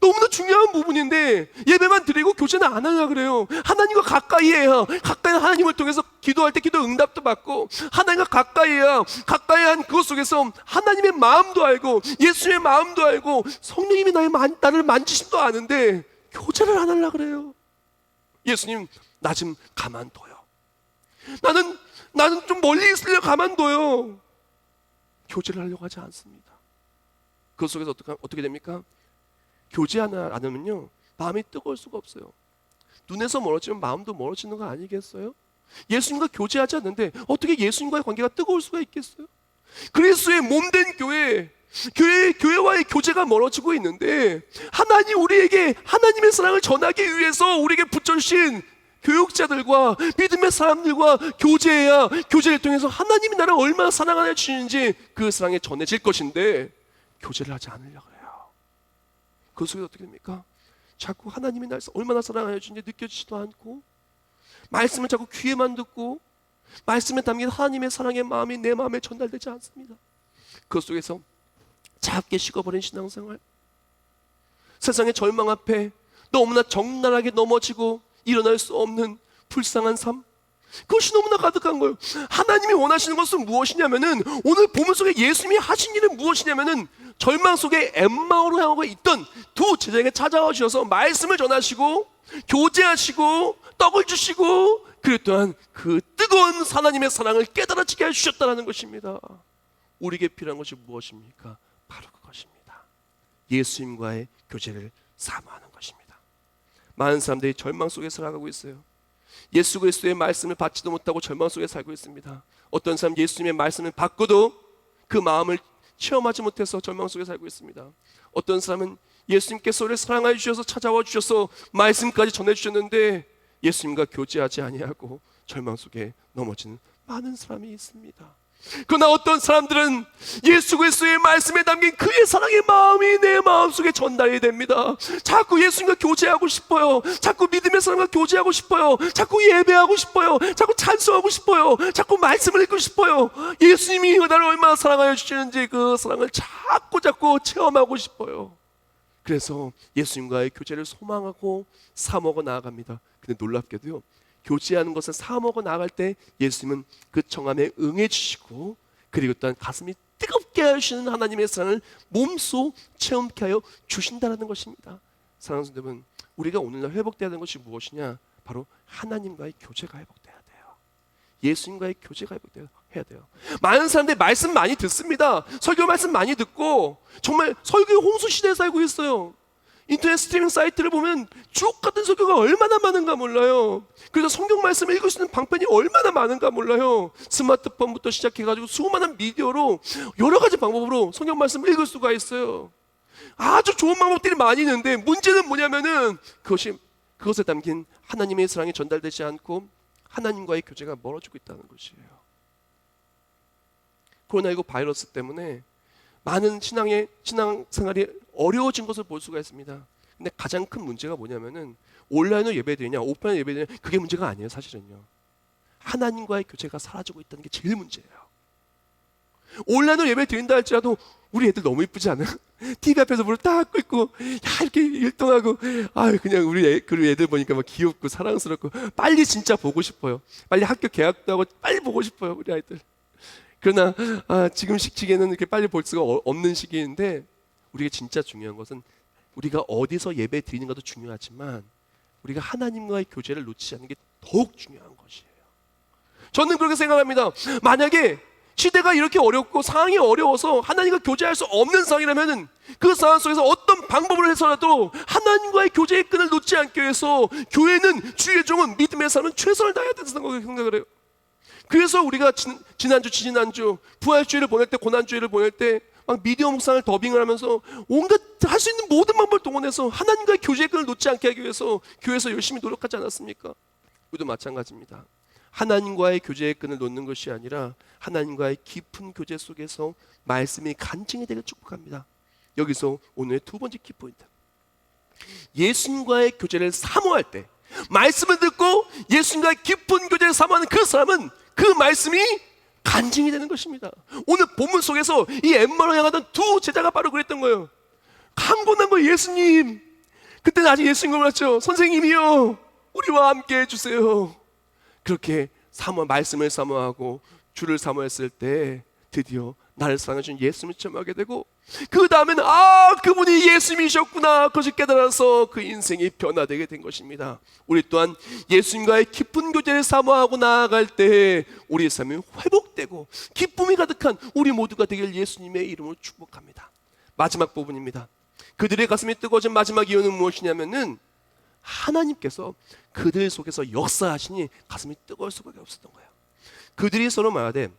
너무나 중요한 부분인데 예배만 드리고 교제는 안 하려고 그래요. 하나님과 가까이 해야, 가까이 하나님을 통해서 기도할 때 기도 응답도 받고, 하나님과 가까이 해야 가까이 한 그것 속에서 하나님의 마음도 알고 예수의 마음도 알고 성령님이 나를 만지심도 아는데 교제를 안 하려고 그래요. 예수님, 나 좀 가만둬요. 나는 좀 멀리 있으려 가만둬요. 교제를 하려고 하지 않습니다. 그 속에서 어떻게 됩니까? 교제하지 않으면요, 마음이 뜨거울 수가 없어요. 눈에서 멀어지면 마음도 멀어지는 거 아니겠어요? 예수님과 교제하지 않는데 어떻게 예수님과의 관계가 뜨거울 수가 있겠어요? 그리스도의 몸된 교회와의 교제가 멀어지고 있는데, 하나님 우리에게 하나님의 사랑을 전하기 위해서 우리에게 붙여주신 교육자들과 믿음의 사람들과 교제해야, 교제를 통해서 하나님이 나를 얼마나 사랑하여 주시는지 그 사랑이 전해질 것인데 교제를 하지 않으려고 해요. 그 속에서 어떻게 됩니까? 자꾸 하나님이 나를 얼마나 사랑하여 주는지 느껴지지도 않고, 말씀을 자꾸 귀에만 듣고 말씀에 담긴 하나님의 사랑의 마음이 내 마음에 전달되지 않습니다. 그 속에서 작게 식어버린 신앙생활, 세상의 절망 앞에 너무나 적나라하게 넘어지고 일어날 수 없는 불쌍한 삶, 그것이 너무나 가득한 거예요. 하나님이 원하시는 것은 무엇이냐면은, 오늘 본문 속에 예수님이 하신 일은 무엇이냐면은, 절망 속에 엠마오로 향하고 있던 두 제자에게 찾아와 주셔서 말씀을 전하시고 교제하시고 떡을 주시고, 그리고 또한 그 뜨거운 하나님의 사랑을 깨달아지게 해주셨다는 것입니다. 우리에게 필요한 것이 무엇입니까? 바로 그것입니다. 예수님과의 교제를 사모하는 것입니다. 많은 사람들이 절망 속에 살아가고 있어요. 예수 그리스도의 말씀을 받지도 못하고 절망 속에 살고 있습니다. 어떤 사람 예수님의 말씀을 받고도 그 마음을 체험하지 못해서 절망 속에 살고 있습니다. 어떤 사람은 예수님께서 우리를 사랑하여 주셔서 찾아와 주셔서 말씀까지 전해주셨는데 예수님과 교제하지 아니하고 절망 속에 넘어지는 많은 사람이 있습니다. 그러나 어떤 사람들은 예수 그리스도의 말씀에 담긴 그의 사랑의 마음이 내 마음속에 전달이 됩니다. 자꾸 예수님과 교제하고 싶어요. 자꾸 믿음의 사람과 교제하고 싶어요. 자꾸 예배하고 싶어요. 자꾸 찬송하고 싶어요. 자꾸 말씀을 읽고 싶어요. 예수님이 나를 얼마나 사랑하여 주시는지 그 사랑을 자꾸 체험하고 싶어요. 그래서 예수님과의 교제를 소망하고 사모하고 나아갑니다. 근데 놀랍게도요, 교제하는 것을 사모하고 나아갈 때 예수님은 그 청함에 응해 주시고, 그리고 또한 가슴이 뜨겁게 하시는 하나님의 사랑을 몸소 체험케 하여 주신다는 것입니다. 사랑하는 여러분, 우리가 오늘날 회복되어야 하는 것이 무엇이냐? 바로 하나님과의 교제가 회복돼야 돼요. 예수님과의 교제가 회복해야 돼요. 많은 사람들이 말씀 많이 듣습니다. 설교 말씀 많이 듣고 정말 설교의 홍수 시대에 살고 있어요. 인터넷 스트리밍 사이트를 보면 주옥 같은 설교가 얼마나 많은가 몰라요. 그래서 성경 말씀을 읽을 수 있는 방편이 얼마나 많은가 몰라요. 스마트폰부터 시작해가지고 수많은 미디어로 여러 가지 방법으로 성경 말씀을 읽을 수가 있어요. 아주 좋은 방법들이 많이 있는데 문제는 뭐냐면은 그것에 담긴 하나님의 사랑이 전달되지 않고 하나님과의 교제가 멀어지고 있다는 것이에요. 코로나19 바이러스 때문에 많은 신앙생활이 어려워진 것을 볼 수가 있습니다. 근데 가장 큰 문제가 뭐냐면은 온라인으로 예배드리냐 오프라인으로 예배드리냐, 그게 문제가 아니에요. 사실은요, 하나님과의 교제가 사라지고 있다는 게 제일 문제예요. 온라인으로 예배드린다 할지라도 우리 애들 너무 이쁘지 않아요? TV 앞에서 물을 딱 끓고 이렇게 일동하고, 그냥 우리 애들 보니까 막 귀엽고 사랑스럽고 빨리 진짜 보고 싶어요. 빨리 학교 개학도 하고 빨리 보고 싶어요, 우리 아이들. 그러나 지금 시기에는 이렇게 빨리 볼 수가 없는 시기인데, 우리가 진짜 중요한 것은 우리가 어디서 예배 드리는 것도 중요하지만 우리가 하나님과의 교제를 놓치지 않는 게 더욱 중요한 것이에요. 저는 그렇게 생각합니다. 만약에 시대가 이렇게 어렵고 상황이 어려워서 하나님과 교제할 수 없는 상황이라면 그 상황 속에서 어떤 방법을 해서라도 하나님과의 교제의 끈을 놓지 않기 위해서 교회는 주의 종은 믿음의 삶은 최선을 다해야 된다고 생각을 해요. 그래서 우리가 지난주 부활주의를 보낼 때, 고난주의를 보낼 때 막 미디어 묵상을 더빙을 하면서 온갖 할 수 있는 모든 방법을 동원해서 하나님과의 교제의 끈을 놓지 않게 하기 위해서 교회에서 열심히 노력하지 않았습니까? 우리도 마찬가지입니다. 하나님과의 교제의 끈을 놓는 것이 아니라 하나님과의 깊은 교제 속에서 말씀이 간증이 되길 축복합니다. 여기서 오늘의 두 번째 키포인트, 예수님과의 교제를 사모할 때, 말씀을 듣고 예수님과의 깊은 교제를 사모하는 그 사람은 그 말씀이 간증이 되는 것입니다. 오늘 본문 속에서 이 엠마오로 향하던 두 제자가 바로 그랬던 거예요. 강권한 거예요. 예수님, 그때는 아직 예수님을 몰랐죠. 선생님이요, 우리와 함께 해주세요. 그렇게 말씀을 사모하고 주를 사모했을 때 드디어 나를 사랑해준 예수님을 체험하게 되고, 그 다음에는 그분이 예수님이셨구나, 그것을 깨달아서 그 인생이 변화되게 된 것입니다. 우리 또한 예수님과의 깊은 교제를 사모하고 나아갈 때 우리의 삶이 회복되고 기쁨이 가득한 우리 모두가 되길 예수님의 이름으로 축복합니다. 마지막 부분입니다. 그들의 가슴이 뜨거워진 마지막 이유는 무엇이냐면은 하나님께서 그들 속에서 역사하시니 가슴이 뜨거울 수밖에 없었던 거예요. 그들이 서로 말하되,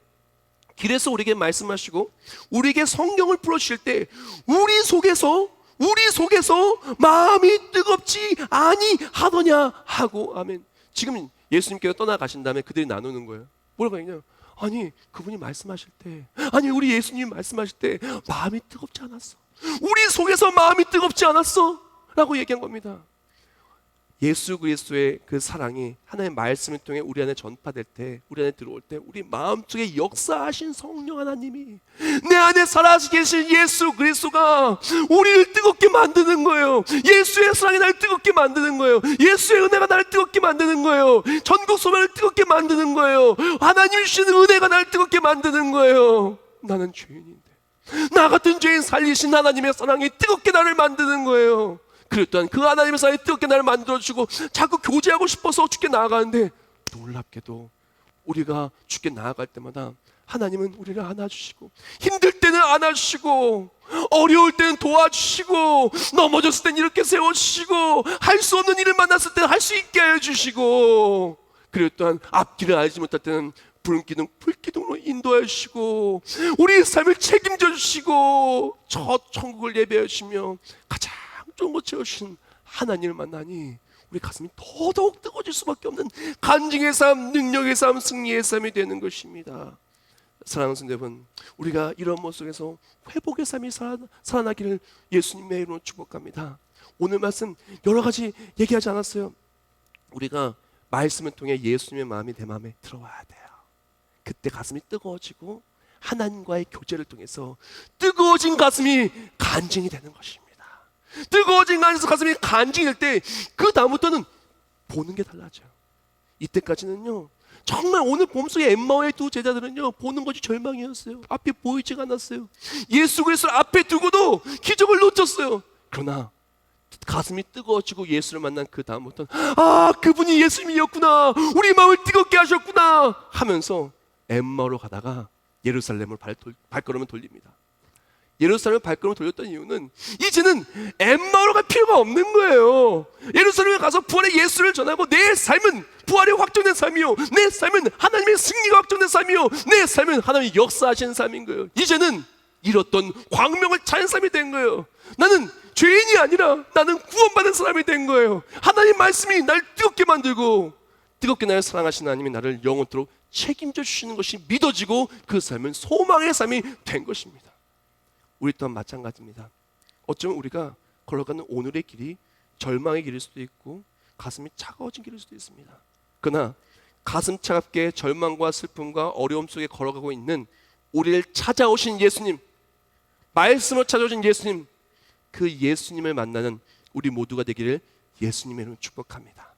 길에서 우리에게 말씀하시고 우리에게 성경을 풀어주실 때 우리 속에서 마음이 뜨겁지 아니하더냐 하고, 아멘. 지금 예수님께서 떠나가신 다음에 그들이 나누는 거예요. 뭐라고 했냐? 아니, 그분이 말씀하실 때, 우리 예수님이 말씀하실 때 마음이 뜨겁지 않았어. 우리 속에서 마음이 뜨겁지 않았어 라고 얘기한 겁니다. 예수 그리스도의 그 사랑이 하나님의 말씀을 통해 우리 안에 전파될 때, 우리 안에 들어올 때 우리 마음속에 역사하신 성령 하나님이, 내 안에 살아계신 예수 그리스도가 우리를 뜨겁게 만드는 거예요. 예수의 사랑이 나를 뜨겁게 만드는 거예요. 예수의 은혜가 나를 뜨겁게 만드는 거예요. 전국 소망을 뜨겁게 만드는 거예요. 하나님이 주시는 은혜가 나를 뜨겁게 만드는 거예요. 나는 죄인인데 나 같은 죄인 살리신 하나님의 사랑이 뜨겁게 나를 만드는 거예요. 그리고 또한 그 하나님의 사랑이 뜨겁게 나를 만들어주고 자꾸 교제하고 싶어서 주께 나아가는데, 놀랍게도 우리가 주께 나아갈 때마다 하나님은 우리를 안아주시고, 힘들 때는 안아주시고, 어려울 때는 도와주시고, 넘어졌을 때는 이렇게 세워주시고, 할 수 없는 일을 만났을 때는 할 수 있게 해주시고, 그리고 또한 앞길을 알지 못할 때는 불기둥, 불기둥으로 인도해 주시고, 우리의 삶을 책임져 주시고, 첫 천국을 예배해 주시며 가장 좋은 것 채우신 하나님을 만나니 우리 가슴이 더더욱 뜨거워질 수밖에 없는 간증의 삶, 능력의 삶, 승리의 삶이 되는 것입니다. 사랑하는 성도 여러분, 우리가 이런 모습 속에서 회복의 삶이 살아나기를 예수님의 이름으로 축복합니다. 오늘 말씀 여러 가지 얘기하지 않았어요? 우리가 말씀을 통해 예수님의 마음이 내 마음에 들어와야 돼요. 그때 가슴이 뜨거워지고 하나님과의 교제를 통해서 뜨거워진 가슴이 간증이 되는 것입니다. 뜨거워진 가슴이 간증일 때 그 다음부터는 보는 게 달라져요. 이때까지는요, 정말 오늘 봄속에 엠마오의 두 제자들은요, 보는 것이 절망이었어요. 앞이 보이지가 않았어요. 예수 그리스도를 앞에 두고도 기적을 놓쳤어요. 그러나 가슴이 뜨거워지고 예수를 만난 그 다음부터는 그분이 예수님이었구나, 우리 마음을 뜨겁게 하셨구나 하면서 엠마오로 가다가 예루살렘을 발걸음을 돌립니다. 예루살렘을 발걸음을 돌렸던 이유는 이제는 엠마오로 갈 필요가 없는 거예요. 예루살렘에 가서 부활의 예수를 전하고, 내 삶은 부활이 확정된 삶이요, 내 삶은 하나님의 승리가 확정된 삶이요, 내 삶은 하나님이 역사하시는 삶인 거예요. 이제는 잃었던 광명을 찾은 삶이 된 거예요. 나는 죄인이 아니라 나는 구원받은 사람이 된 거예요. 하나님 말씀이 날 뜨겁게 만들고, 뜨겁게 나를 사랑하시는 하나님이 나를 영원토록 책임져 주시는 것이 믿어지고, 그 삶은 소망의 삶이 된 것입니다. 우리 또한 마찬가지입니다. 어쩌면 우리가 걸어가는 오늘의 길이 절망의 길일 수도 있고 가슴이 차가워진 길일 수도 있습니다. 그러나 가슴 차갑게 절망과 슬픔과 어려움 속에 걸어가고 있는 우리를 찾아오신 예수님, 말씀을 찾아오신 예수님, 그 예수님을 만나는 우리 모두가 되기를 예수님의 이름으로 축복합니다.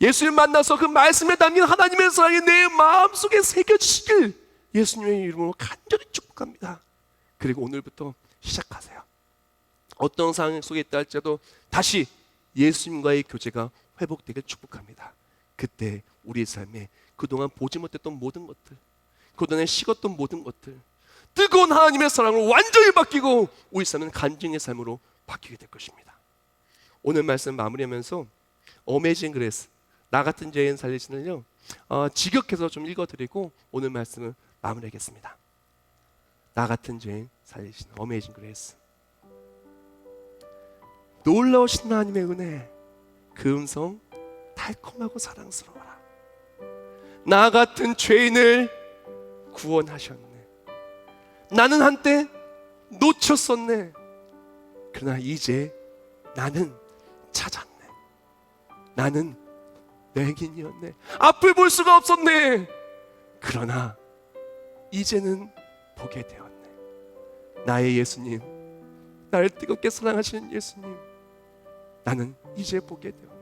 예수님 만나서 그 말씀에 담긴 하나님의 사랑이 내 마음속에 새겨지시길 예수님의 이름으로 간절히 축복합니다. 그리고 오늘부터 시작하세요. 어떤 상황 속에 있다 할지라도 다시 예수님과의 교제가 회복되길 축복합니다. 그때 우리의 삶에 그동안 보지 못했던 모든 것들, 그동안에 식었던 모든 것들, 뜨거운 하나님의 사랑으로 완전히 바뀌고 우리 삶은 간증의 삶으로 바뀌게 될 것입니다. 오늘 말씀 마무리하면서 어메이징 그레이스, 나 같은 죄인 살리신을요 직역해서 좀 읽어드리고 오늘 말씀을 마무리하겠습니다. 나 같은 죄인 살리신 어메이징 그레이스. 놀라우신 하나님의 은혜, 그 음성 달콤하고 사랑스러워라. 나 같은 죄인을 구원하셨네. 나는 한때 놓쳤었네. 그러나 이제 나는 찾았네. 나는 맹인이었네. 앞을 볼 수가 없었네. 그러나 이제는 보게 되었네. 나의 예수님, 나를 뜨겁게 사랑하시는 예수님, 나는 이제 보게 되었네.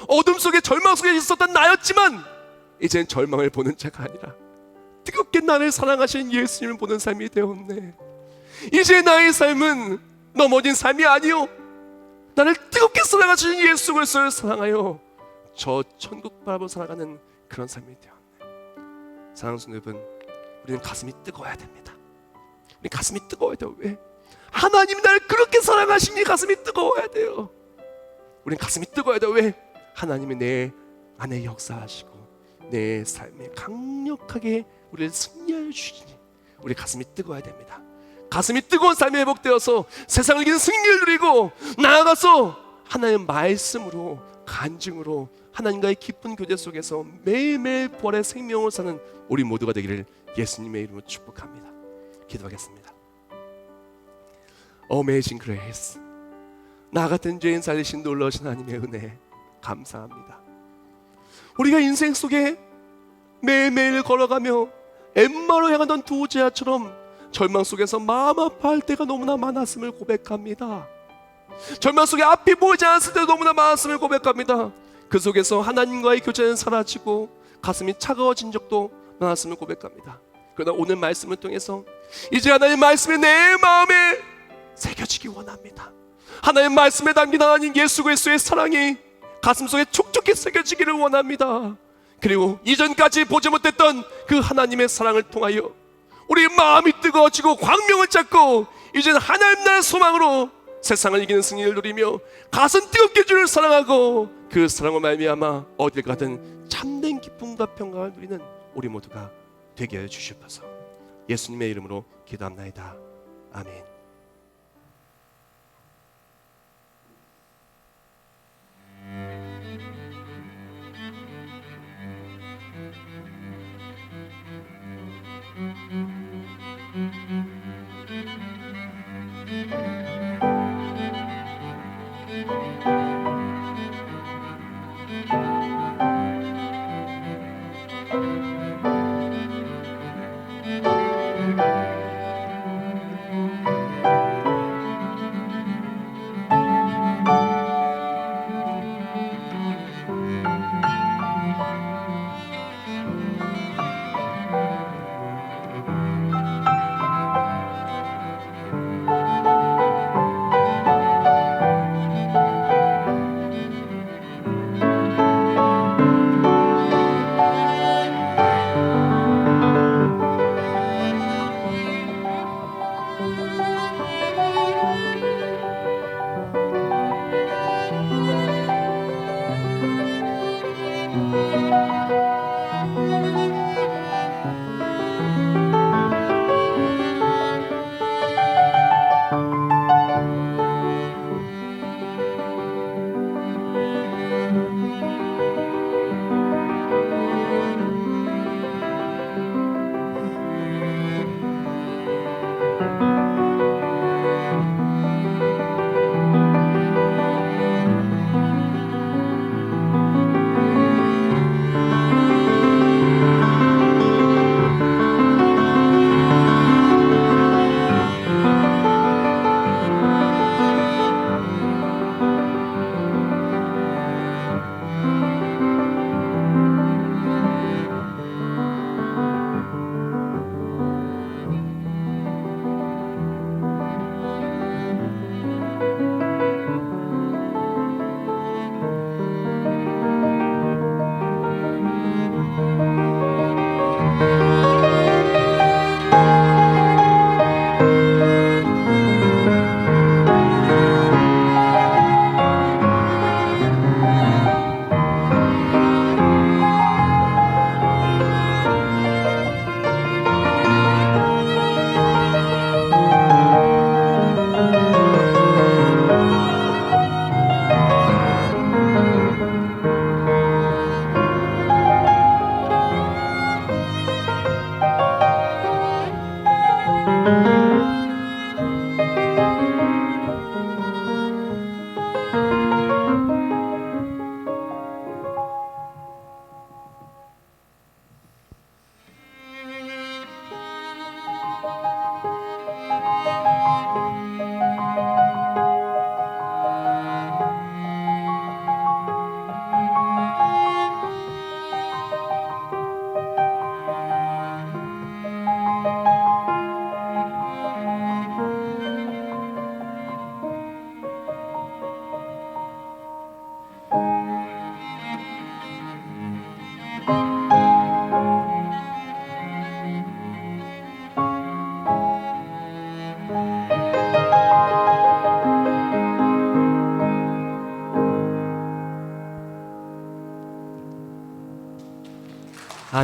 어둠 속에 절망 속에 있었던 나였지만 이제는 절망을 보는 자가 아니라 뜨겁게 나를 사랑하시는 예수님을 보는 삶이 되었네. 이제 나의 삶은 넘어진 삶이 아니요, 나를 뜨겁게 사랑하시는 예수 그리스도를 사랑하여 저 천국 바라보고 살아가는 그런 삶이 되었네. 사랑하는 성도 여러분, 우리는 가슴이 뜨거워야 됩니다. 우리 가슴이 뜨거워야 돼요. 왜? 하나님이 나를 그렇게 사랑하시니 가슴이 뜨거워야 돼요. 우리는 가슴이 뜨거워야 돼요. 왜? 하나님이 내 안에 역사하시고 내 삶에 강력하게 우리를 승리하여 주시니 우리 가슴이 뜨거워야 됩니다. 가슴이 뜨거운 삶이 회복되어서 세상을 이기는 승리를 누리고 나아가서 하나님의 말씀으로, 간증으로 하나님과의 기쁜 교제 속에서 매일매일 부활의 생명을 사는 우리 모두가 되기를 예수님의 이름으로 축복합니다. 기도하겠습니다. Amazing Grace, 나 같은 죄인 살리신 놀라우신 하나님의 은혜 감사합니다. 우리가 인생 속에 매일매일 걸어가며 엠마로 향하던 두 제자처럼 절망 속에서 마음 아파할 때가 너무나 많았음을 고백합니다. 절망 속에 앞이 보이지 않았을 때도 너무나 많았음을 고백합니다. 그 속에서 하나님과의 교제는 사라지고 가슴이 차가워진 적도 많았음을 고백합니다. 그러나 오늘 말씀을 통해서 이제 하나님 말씀이 내 마음에 새겨지기 원합니다. 하나님 말씀에 담긴 하나님 예수 그리스도의 사랑이 가슴속에 촉촉히 새겨지기를 원합니다. 그리고 이전까지 보지 못했던 그 하나님의 사랑을 통하여 우리 마음이 뜨거워지고 광명을 찾고 이제는 하나님 나라의 소망으로 세상을 이기는 승리를 누리며 가슴 뜨겁게 주를 사랑하고 그 사랑을 말미암아 어딜 가든 참된 기쁨과 평강을 누리는 우리 모두가 되게 해 주시옵소서. 예수님의 이름으로 기도합나이다. 아멘.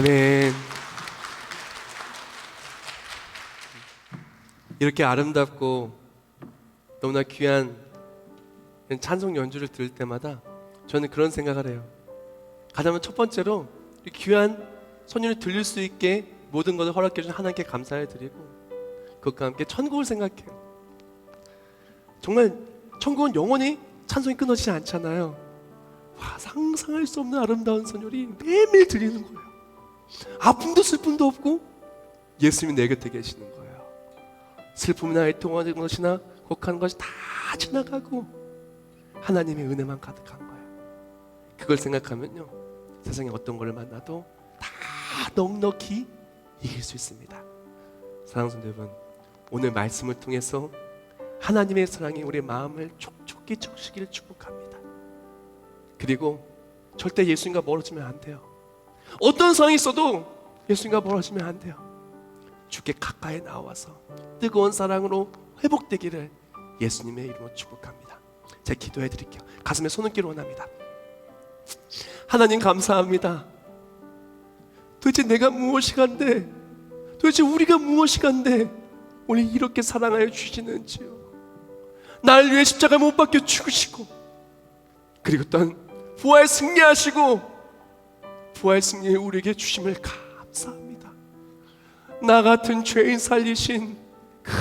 아멘. 이렇게 아름답고 너무나 귀한 찬송 연주를 들을 때마다 저는 그런 생각을 해요. 가장 첫 번째로 이 귀한 선율을 들릴 수 있게 모든 것을 허락해 주신 하나님께 감사를 드리고, 그것과 함께 천국을 생각해요. 정말 천국은 영원히 찬송이 끊어지지 않잖아요. 와, 상상할 수 없는 아름다운 선율이 매일매일 들리는 거예요. 아픔도 슬픔도 없고 예수님이 내 곁에 계시는 거예요. 슬픔이나 애통하는 것이나 곡하는 것이 다 지나가고 하나님의 은혜만 가득한 거예요. 그걸 생각하면요, 세상에 어떤 걸 만나도 다 넉넉히 이길 수 있습니다. 사랑하는 성도 여러분, 오늘 말씀을 통해서 하나님의 사랑이 우리 마음을 촉촉히 적시기를 축복합니다. 그리고 절대 예수님과 멀어지면 안 돼요. 어떤 상황이 있어도 예수님과 멀어지면 안 돼요. 주께 가까이 나와서 뜨거운 사랑으로 회복되기를 예수님의 이름으로 축복합니다. 제가 기도해 드릴게요. 가슴에 손을 끼러 원합니다. 하나님 감사합니다. 도대체 내가 무엇이 간데, 도대체 우리가 무엇이 간데 오늘 이렇게 사랑하여 주시는지요. 나를 위해 십자가에 못 박혀 죽으시고, 그리고 또한 부활 승리하시고 부활 승리에 우리에게 주심을 감사합니다. 나 같은 죄인 살리신 그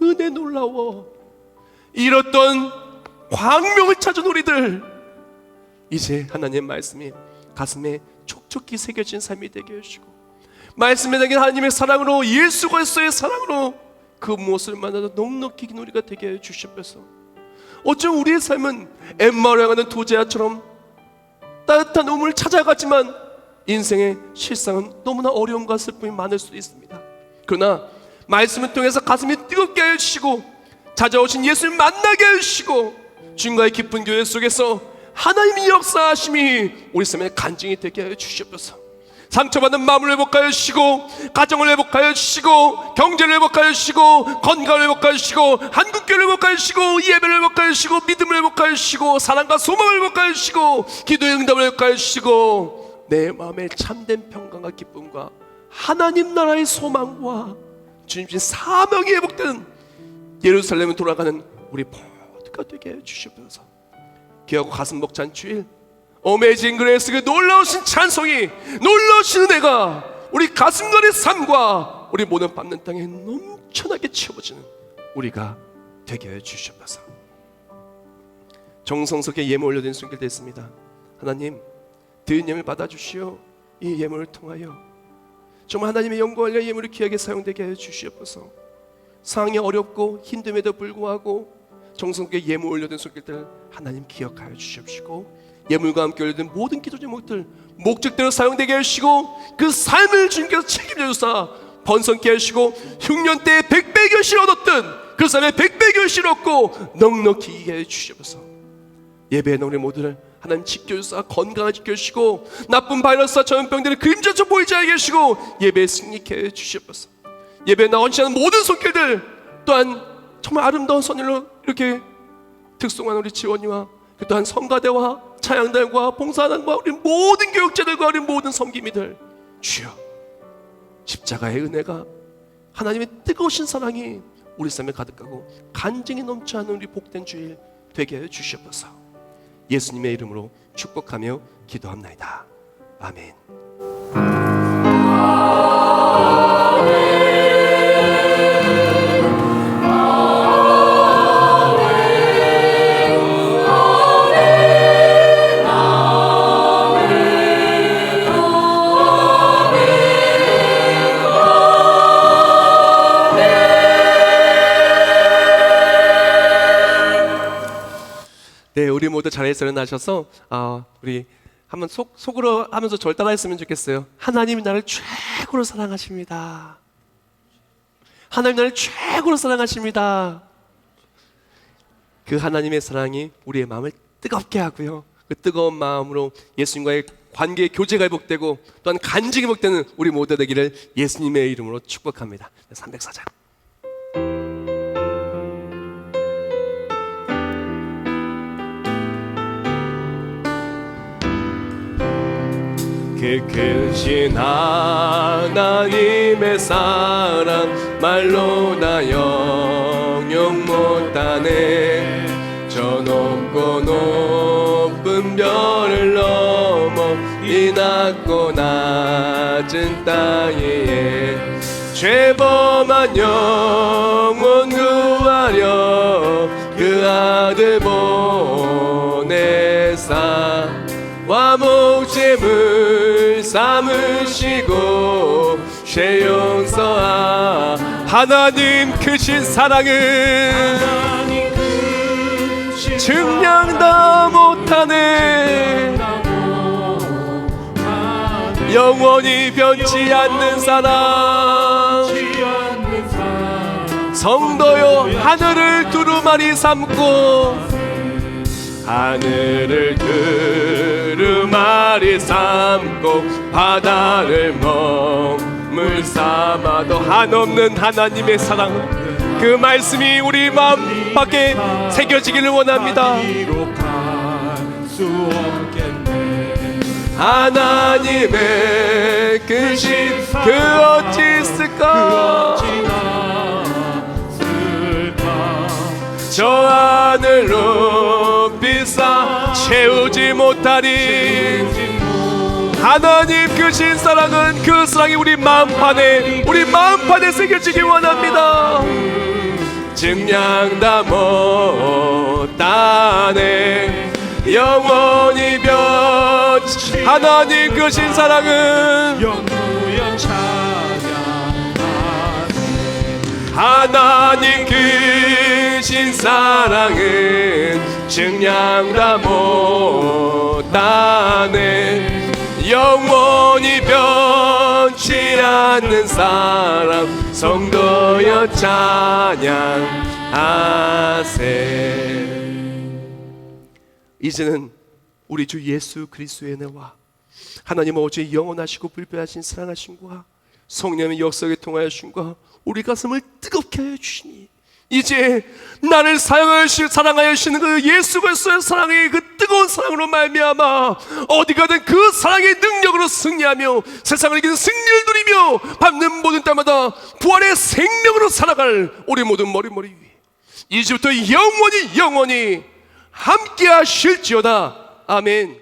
은혜 놀라워. 잃었던 광명을 찾은 우리들, 이제 하나님 말씀이 가슴에 촉촉히 새겨진 삶이 되게 해주시고, 말씀에 담긴 하나님의 사랑으로, 예수 그리스도의 사랑으로 그 무엇을 만나도 넉넉히 긴 우리가 되게 해주시옵소서. 어쩜 우리의 삶은 엠마오를 향하는 도제아처럼 따뜻한 우물을 찾아가지만 인생의 실상은 너무나 어려움과 슬픔이 많을 수도 있습니다. 그러나 말씀을 통해서 가슴이 뜨겁게 해주시고 찾아오신 예수를 만나게 해주시고 주님과의 깊은 교회 속에서 하나님의 역사하심이 우리 삶의 간증이 되게 해주시옵소서. 상처받은 마음을 회복하여 주시고, 가정을 회복하여 주시고, 경제를 회복하여 주시고, 건강을 회복하여 주시고, 한국교회를 회복하여 주시고, 예배를 회복하여 주시고, 믿음을 회복하여 주시고, 사랑과 소망을 회복하여 주시고, 기도의 응답을 회복하여 주시고, 내 마음에 참된 평강과 기쁨과 하나님 나라의 소망과 주님 주신 사명이 회복되는 예루살렘에 돌아가는 우리 모두가 되게 해주시옵소서. 귀하고 가슴 벅찬 주일, 어메이징 그레이스, 그 놀라우신 찬송이, 놀라우신 은혜가 우리 가슴간의 삶과 우리 모든 밟는 땅에 넘쳐나게 채워지는 우리가 되게 해주시옵소서. 정성스럽게 예물 올려드린 손길 됐습니다. 하나님, 드린 예물 받아주시오. 이 예물을 통하여 정말 하나님의 영광을 위해 예물이 귀하게 사용되게 해주시옵소서. 상황이 어렵고 힘듦에도 불구하고 정성스럽게 예물 올려드린 손길들 하나님 기억하여 주시옵시고, 예물과 함께 올려드린 모든 기도 제목들 목적대로 사용되게 하시고, 그 삶을 주님께서 책임져 주사 번성케 하시고, 흉년 때에 100배 결실을 얻었던 그 삶에 100배 결실을 얻고 넉넉히 이기게 해주시옵소서. 예배하는 우리 모두를 하나님 지켜주사 건강을 지켜주시고, 나쁜 바이러스와 전염병들을 그림자처럼 보이지 않게 하시고 예배에 승리케 해주시옵소서. 예배에 나오시는 모든 손길들 또한 정말 아름다운 선율로 이렇게 특송하는 우리 지원이와 또한 성가대와 찬양단과 봉사단과 우리 모든 교육자들과 우리 모든 섬김이들, 주여 십자가의 은혜가, 하나님의 뜨거우신 사랑이 우리 삶에 가득하고 간증이 넘쳐나는 우리 복된 주일 되게 해주시옵소서. 예수님의 이름으로 축복하며 기도합나이다. 아멘. 네, 우리 모두 자리에서 일어나셔서 우리 한번 속으로 하면서 절 따라했으면 좋겠어요. 하나님이 나를 최고로 사랑하십니다. 하나님 나를 최고로 사랑하십니다. 그 하나님의 사랑이 우리의 마음을 뜨겁게 하고요, 그 뜨거운 마음으로 예수님과의 관계의 교제가 회복되고 또한 간증이 회복되는 우리 모두 되기를 예수님의 이름으로 축복합니다. 304장. 그 크신 하나님의 사랑 말로 나 영영 못하네. 저 높고 높은 별을 넘어 이 낮고 낮은 땅에 죄범한 영혼 구하려 그 아들 보내사 와 목재물 삼으시고 죄 용서하. 하나님 크신 사랑은 증량 다 못하네. 영원히 변치 않는 사랑. 성도여 하늘을 두루마리 삼고 하늘을 두루마리 삼고 바다를 먹물 삼아도 한없는 하나님의 사랑, 그 말씀이 우리 마음 밖에 새겨지기를 원합니다. 하나님의 크신 그 어찌 있을까? 저 하늘 높이 쌓아 채우지 못하리. 하나님 크신 사랑은 그 사랑이 우리 마음판에 새겨지기 원합니다. 증량 다 못하네. 영원히 변치 하나님 크신 사랑은 영구영 찬양하네. 하나님 크신 사랑은 증량 다 못하네. 영원히 변치 않는 사랑 성도여 찬양하세. 이제는 우리 주 예수 그리스도의 은혜와 하나님 아버지의 영원하시고 불변하신 사랑하심과 성령의 역사에 통하여심과 우리 가슴을 뜨겁게 하여 주시니 이제 나를 사랑하시는 그 예수 그리스도의 사랑의 그 뜨거운 사랑으로 말미암아 어디 가든 그 사랑의 능력으로 승리하며 세상을 이기는 승리를 누리며 밟는 모든 때마다 부활의 생명으로 살아갈 우리 모든 머리머리 위에 이제부터 영원히 함께 하실지어다. 아멘.